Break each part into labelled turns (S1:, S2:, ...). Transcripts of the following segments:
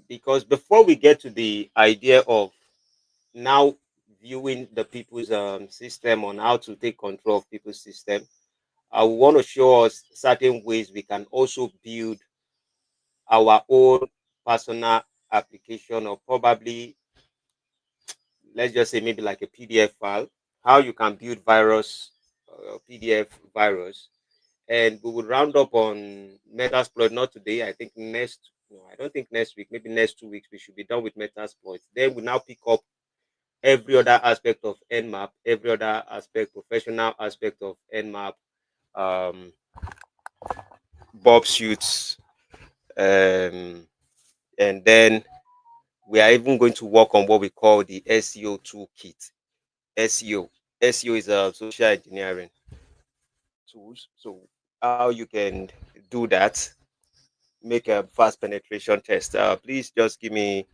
S1: because before we get to the idea of now viewing the people's system on how to take control of people's system, I want to show us certain ways we can also build our own personal application, or probably, let's just say, maybe like a PDF file, how you can build virus, PDF virus. And we will round up on Metasploit, not today. I think next, no, I don't think next week, maybe next 2 weeks, we should be done with Metasploit. Then we now pick up every other aspect of Nmap, every other aspect, professional aspect of Nmap, um, Bob shoots, um, and then we are even going to work on what we call the SEO toolkit. SEO. SEO is a social engineering tools. So how you can do that, make a fast penetration test. Please just give me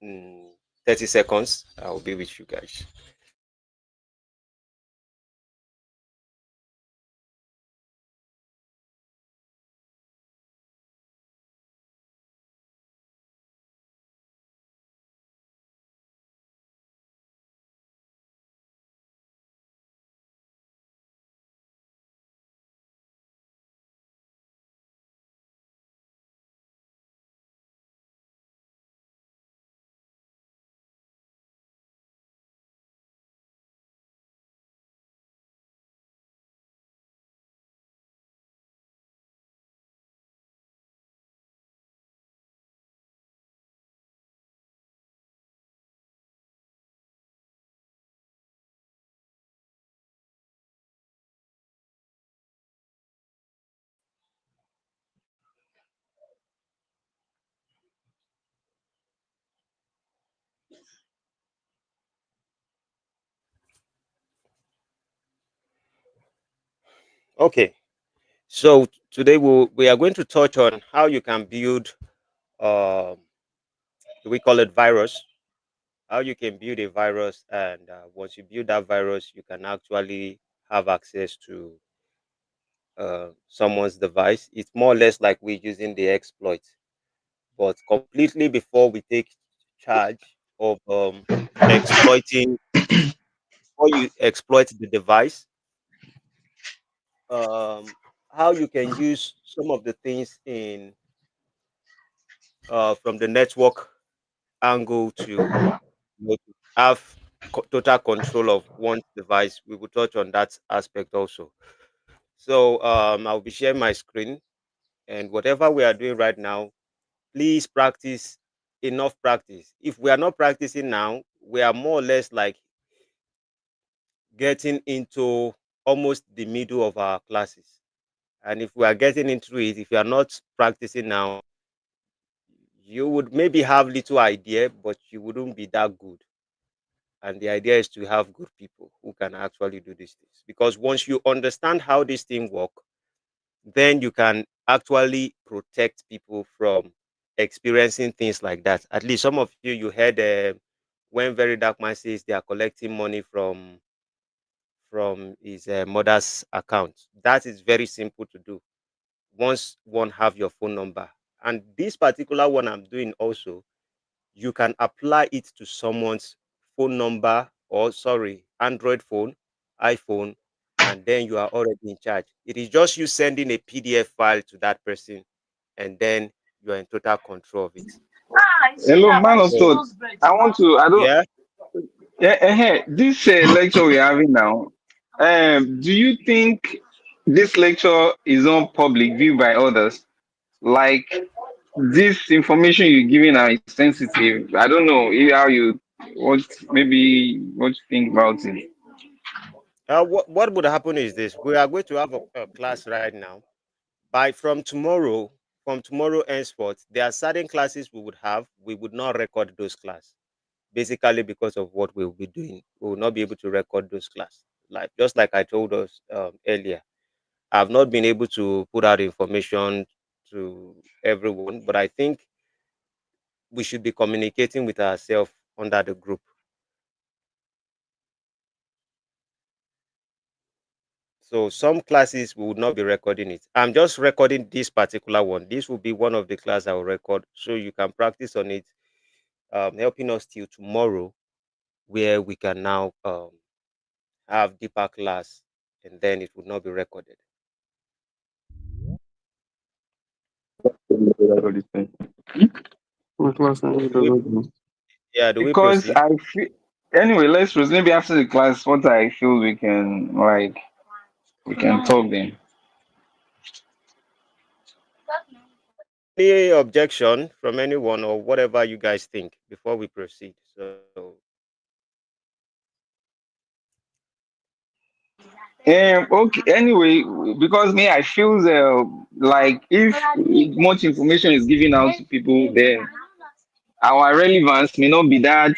S1: mm, 30 seconds. I'll be with you guys. Okay. So today we are going to touch on how you can build, um, do we call it virus? How you can build a virus, and once you build that virus, you can actually have access to someone's device. It's more or less like we're using the exploit, but completely before we take charge of exploiting, before you exploit the device, um, how you can use some of the things in from the network angle to, to have total control of one device. We will touch on that aspect also. So I'll be sharing my screen, and whatever we are doing right now, please practice, enough practice. If we are not practicing now, we are more or less like getting into almost the middle of our classes. And if we are getting into it, if you are not practicing now, you would maybe have little idea, but you wouldn't be that good. And the idea is to have good people who can actually do these things. Because once you understand how this thing work, then you can actually protect people from experiencing things like that. At least some of you, you heard when Very Dark Man says they are collecting money from his mother's account. That is very simple to do once one have your phone number. And this particular one I'm doing also, you can apply it to someone's phone number, or sorry, Android phone, iPhone, and then you are already in charge. It is just you sending a PDF file to that person, and then you are in total control of it.
S2: Hello, man of
S1: So
S2: thought. I don't,
S1: yeah.
S2: this lecture we're having now, do you think this lecture is on public view by others? Like, this information you're giving are sensitive. I don't know how you, what, maybe what you think about it.
S1: What would happen is this: we are going to have a class right now. By from tomorrow henceforth, there are certain classes we would have. We would not record those classes, basically because of what we will be doing. We will not be able to record those classes. Like, just like I told us earlier, I've not been able to put out information to everyone, but I think we should be communicating with ourselves under the group. So some classes we would not be recording it. I'm just recording this particular one. This will be one of the class I will record, so you can practice on it, helping us till tomorrow, where we can now have deeper class, and then it would not be recorded. Do we? Yeah. Do we
S2: Because
S1: proceed?
S2: I feel anyway. Let's proceed. Maybe after the class, what I feel we can talk then.
S1: Any objection from anyone or whatever you guys think before we proceed? So
S2: Okay. Anyway, because me, I feel like if much information is given out to people, then our relevance may not be that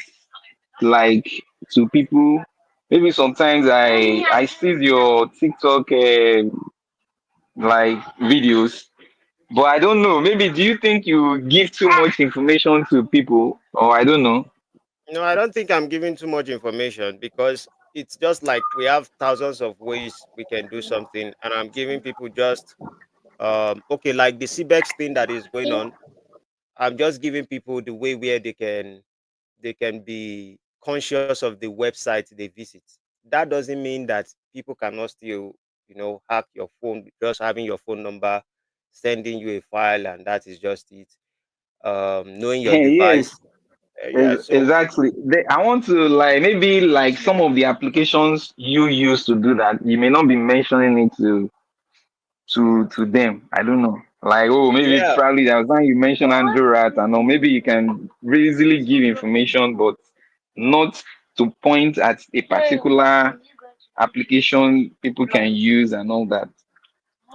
S2: like to people. Maybe sometimes I see your TikTok like videos, but I don't know. Maybe do you think you give too much information to people, or I don't know?
S1: no, I don't think I'm giving too much information, because it's just like we have thousands of ways we can do something, and I'm giving people just okay, like the CBEX thing that is going on. I'm just giving people the way where they can be conscious of the website they visit. That doesn't mean that people cannot still, hack your phone, just having your phone number, sending you a file, and that is just it. Knowing your
S2: Yes,
S1: device. Yeah. So
S2: exactly. I want to like maybe like some of the applications you use to do that. You may not be mentioning it to them. I don't know. Like oh maybe
S1: yeah.
S2: probably there was time you mentioned Andrew Rat and or maybe you can easily give information, but not to point at a particular application people can use and all that.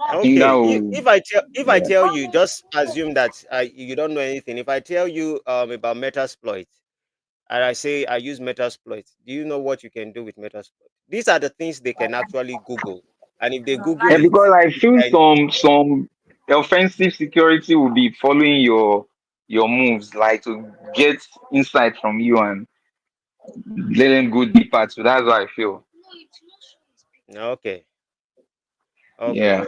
S2: I think that
S1: Okay. If,
S2: will
S1: if I tell if I
S2: yeah.
S1: tell you, just assume that you don't know anything. If I tell you about Metasploit, and I say I use Metasploit, do you know what you can do with Metasploit? These are the things they can actually Google, and if they Google
S2: And
S1: it,
S2: because I
S1: it
S2: feel
S1: can.
S2: some offensive security will be following your moves, like to get insight from you and let them go deeper. So that's what I feel.
S1: Okay. Okay.
S2: Yeah.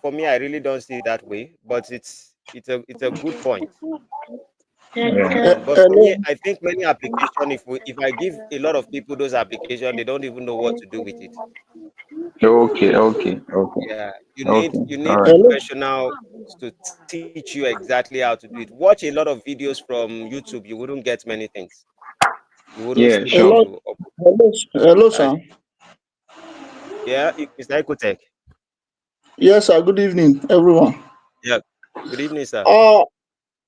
S1: For me, I really don't see it that way, but it's a good point.
S2: Yeah.
S1: But for
S3: Hello.
S1: me, I think many application, if I give a lot of people those application, they don't even know what to do with it.
S2: Okay, okay, okay,
S1: Yeah, you need
S2: okay.
S1: you
S2: All
S1: need
S2: right.
S3: Hello.
S1: professional to teach you exactly how to do it. Watch a lot of videos from YouTube. You wouldn't get many things. You wouldn't still
S2: Yeah,
S1: be able
S2: sure.
S3: Hello.
S1: to.
S3: Hello,
S1: Uh,
S3: sir.
S1: yeah, Mr. Ecotech.
S3: Yes, sir. Good evening, everyone.
S1: Yeah. Good evening, sir.
S3: Uh,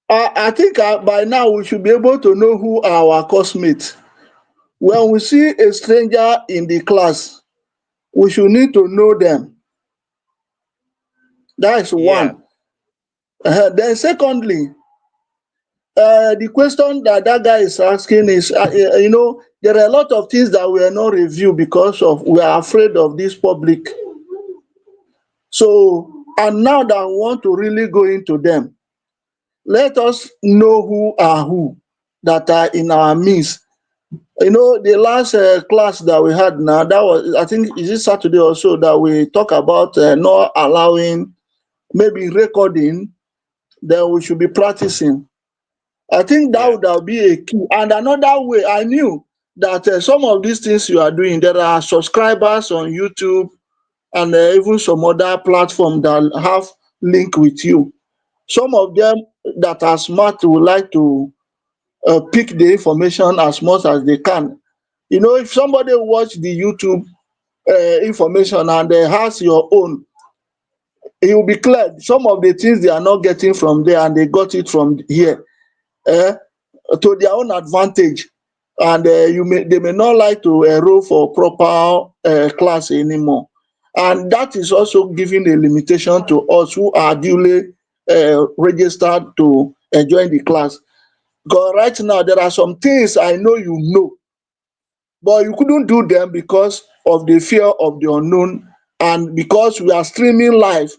S3: I think by now we should be able to know who are our classmates. When we see a stranger in the class, we should need to know them. That is
S1: Yeah.
S3: one. Then, secondly, the question that guy is asking is, there are a lot of things that we are not review because of we are afraid of this public. So, and now that we want to really go into them, let us know who are who that are in our midst. The last class that we had now, that was, I think, is it Saturday or so that we talk about not allowing maybe recording, then we should be practicing. I think that
S1: Yeah.
S3: would be a key. And another way, I knew that some of these things you are doing, there are subscribers on YouTube and even some other platform that have link with you. Some of them that are smart would like to pick the information as much as they can. If somebody watch the YouTube information and has your own, he will be clear. Some of the things they are not getting from there and they got it from here, eh, to their own advantage. And they may not like to enroll for proper class anymore. And that is also giving a limitation to us who are duly registered to join the class. Because right now there are some things I know you know, but you couldn't do them because of the fear of the unknown and because we are streaming live.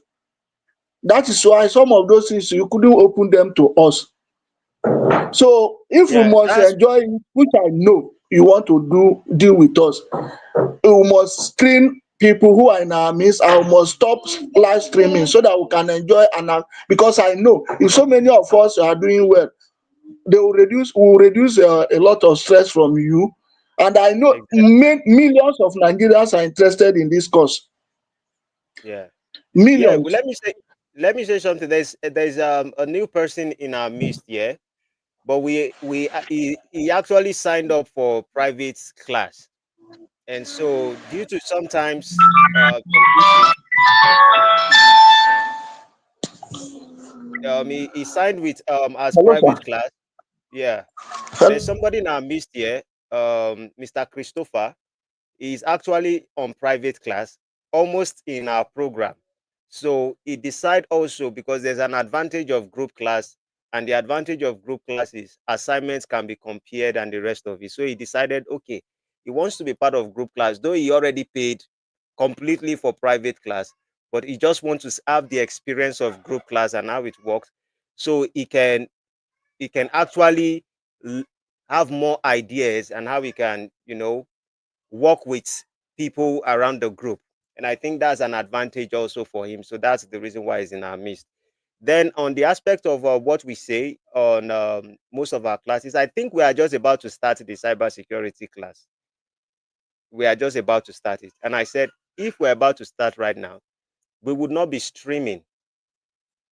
S3: That is why some of those things you couldn't open them to us. So if we
S1: Yeah.
S3: must
S1: That's
S3: enjoy it, which I know you want to do deal with us, we must stream people who are in our midst, I must stop live streaming so that we can enjoy. And because I know if so many of us are doing well, they will reduce a lot of stress from you. And I know
S1: Exactly.
S3: millions of Nigerians are interested in this course.
S1: Yeah. Yeah. Well,
S3: Millions.
S1: let me say something. There's a new person in our midst here, but he actually signed up for private class, and so due to sometimes some issues, he signed with as
S3: Hello,
S1: private
S3: sir.
S1: class. Yeah. There's
S3: Hello.
S1: somebody in our midst here, Mr. Christopher. Is actually on private class, almost in our program. So he decide also, because there's an advantage of group class, and the advantage of group class is assignments can be compared and the rest of it. So he decided, okay, he wants to be part of group class, though he already paid completely for private class, but he just wants to have the experience of group class and how it works, so he can actually l- have more ideas and how he can, work with people around the group. And I think that's an advantage also for him. So that's the reason why he's in our midst. Then, on the aspect of what we say on most of our classes, I think we are just about to start the cybersecurity class. We are just about to start it. And I said, if we're about to start right now, we would not be streaming.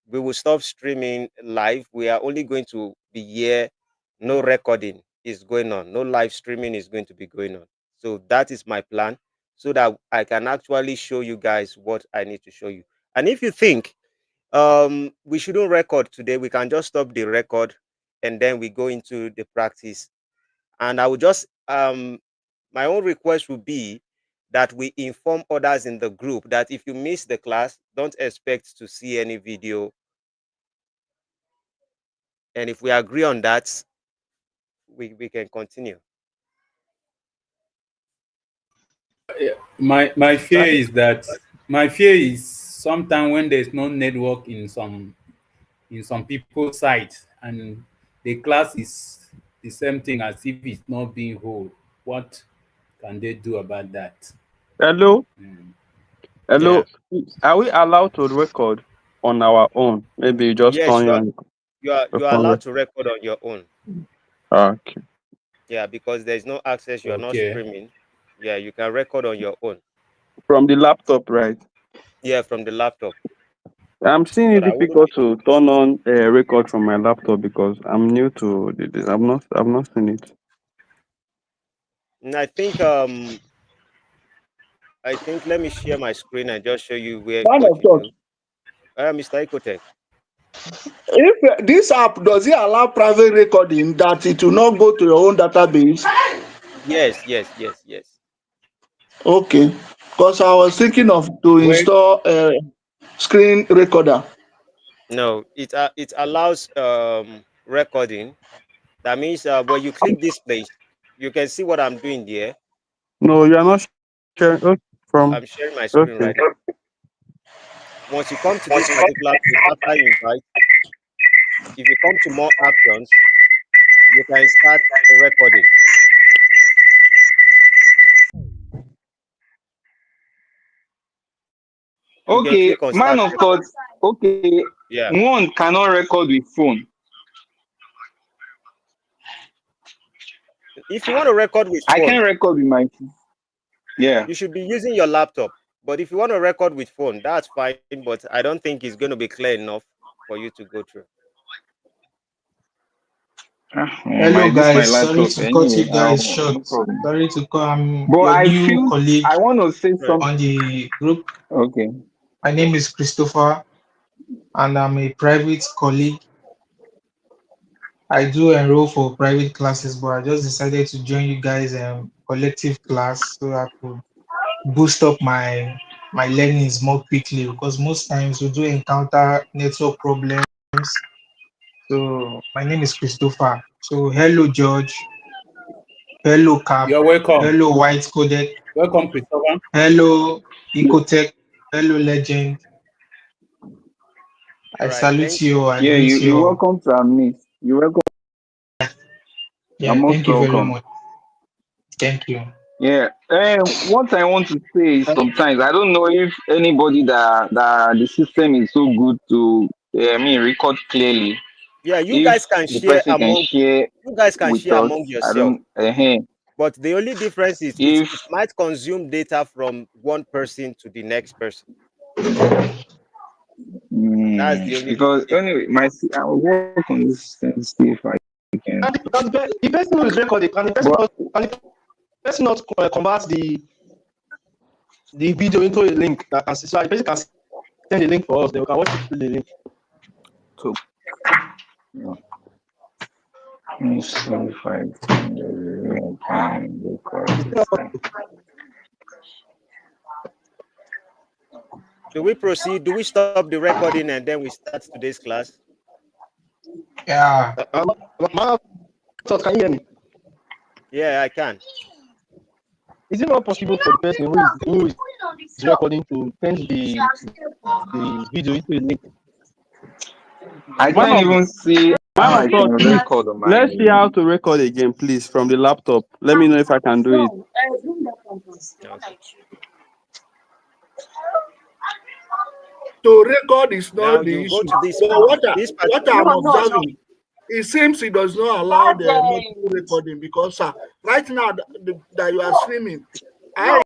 S1: We will stop streaming live. We are only going to be here. No recording is going on. No live streaming is going to be going on. So that is my plan, so that I can actually show you guys what I need to show you. And if you think we shouldn't record today, we can just stop the record and then we go into the practice. And I will just my own request would be that we inform others in the group that if you miss the class, don't expect to see any video. And if we agree on that, we can continue.
S4: My
S1: Mr.
S4: fear is that my fear is sometimes when there's no network in some people's sites, and the class is the same thing as if it's not being whole. What can they do about that?
S2: Hello,
S4: Mm.
S1: Yeah.
S2: hello. Are we allowed to record on our own? Maybe you just
S1: Yes,
S2: turn your
S1: you are
S2: phone.
S1: allowed to record on your own.
S2: Okay.
S1: Yeah, because there's no access, you are not
S4: Okay.
S1: streaming. Yeah, you can record on your own.
S2: From the laptop, right?
S1: Yeah, from the laptop.
S2: I'm seeing it
S1: But I wouldn't
S2: difficult
S1: be
S2: to turn on a record from my laptop because I'm new to this. I've not seen it.
S1: And I think let me share my screen and just show you where
S3: Man
S1: what
S3: of
S1: you
S3: God.
S1: do. Mr. Ecotech.
S3: If this app does it allow private recording that it will not go to your own database?
S1: Yes, yes, yes, yes.
S3: Okay. Because I was thinking of to
S4: Well,
S3: install a screen recorder.
S1: No, it allows recording. That means when you click this place, you can see what I'm doing there.
S2: No, you are not sharing. Okay, from
S1: I'm sharing my
S2: okay.
S1: screen right now. Once you come to this particular place after invite, if you come to more actions, you can start recording. You can
S2: Okay,
S1: click on
S2: man
S1: start
S2: of God.
S1: recording.
S2: Okay,
S1: Yeah.
S2: one cannot record with phone.
S1: If you want to record with
S2: I
S1: phone,
S2: can record with my phone. Yeah.
S1: you should be using your laptop. But if you want to record with phone, that's fine. But I don't think it's going to be clear enough for you to go through.
S5: Hello,
S2: My
S5: guys. Sorry
S2: laptop
S5: to cut you
S2: anyway.
S5: guys short.
S2: No problem.
S5: Sorry to come
S2: But
S5: your
S2: I
S5: new
S2: feel
S5: colleague
S2: I want to say
S1: Right.
S2: something.
S5: on the group.
S2: Okay.
S5: My name is Christopher, and I'm a private colleague. I do enroll for private classes, but I just decided to join you guys collective class so I could boost up my learnings more quickly because most times we do encounter network problems. So my name is Christopher. So hello George, hello Cap,
S4: you're welcome.
S5: hello White Codec,
S4: Welcome, Christopher.
S5: hello Ecotech, hello Legend.
S1: All
S5: I
S1: right.
S5: salute
S1: Thank
S5: you
S1: you.
S5: all. I
S2: Yeah,
S5: greet you
S2: you're
S5: all.
S2: welcome to our meet. You're welcome. You're
S5: Yeah,
S2: most
S5: thank you very
S2: welcome.
S5: much. Thank you.
S2: Yeah. What I want to say is sometimes I don't know if anybody that the system is so good to record clearly.
S1: Yeah, you
S2: If
S1: guys can
S2: the
S1: share
S2: person can
S1: among
S2: share with us, I
S1: yourself.
S2: don't.
S1: But the only difference is
S2: If
S1: it might consume data from one person to the next person. That's the only
S2: because
S1: difference.
S2: anyway, I will work on this and see if I can.
S6: The person who is recording, can the person
S2: But
S6: not, convert the video into a link that can, so the person can send a link for us, then we can watch it through the link.
S2: so, no. Let me see if I can record
S6: It's
S2: this
S6: not
S2: thing.
S1: Do we proceed? Do we stop the recording and then we start today's class?
S5: Yeah.
S6: My thought, can you hear me?
S1: Yeah, I can.
S6: Is it not possible for the person who is recording to send the video into a link?
S2: I
S7: Man
S2: can't
S7: of
S2: even see
S7: man
S2: how
S7: of
S2: I
S7: God,
S2: can
S7: please
S2: record on my.
S7: let's see how to record again, please, from the laptop. Let me know if I can do it.
S1: Okay.
S3: To record is
S1: Now
S3: not
S1: you
S3: the
S1: go
S3: issue.
S1: to this
S3: But
S1: this part.
S3: what I'm observing, it seems it does not allow the multiple recording because right now that you are streaming, I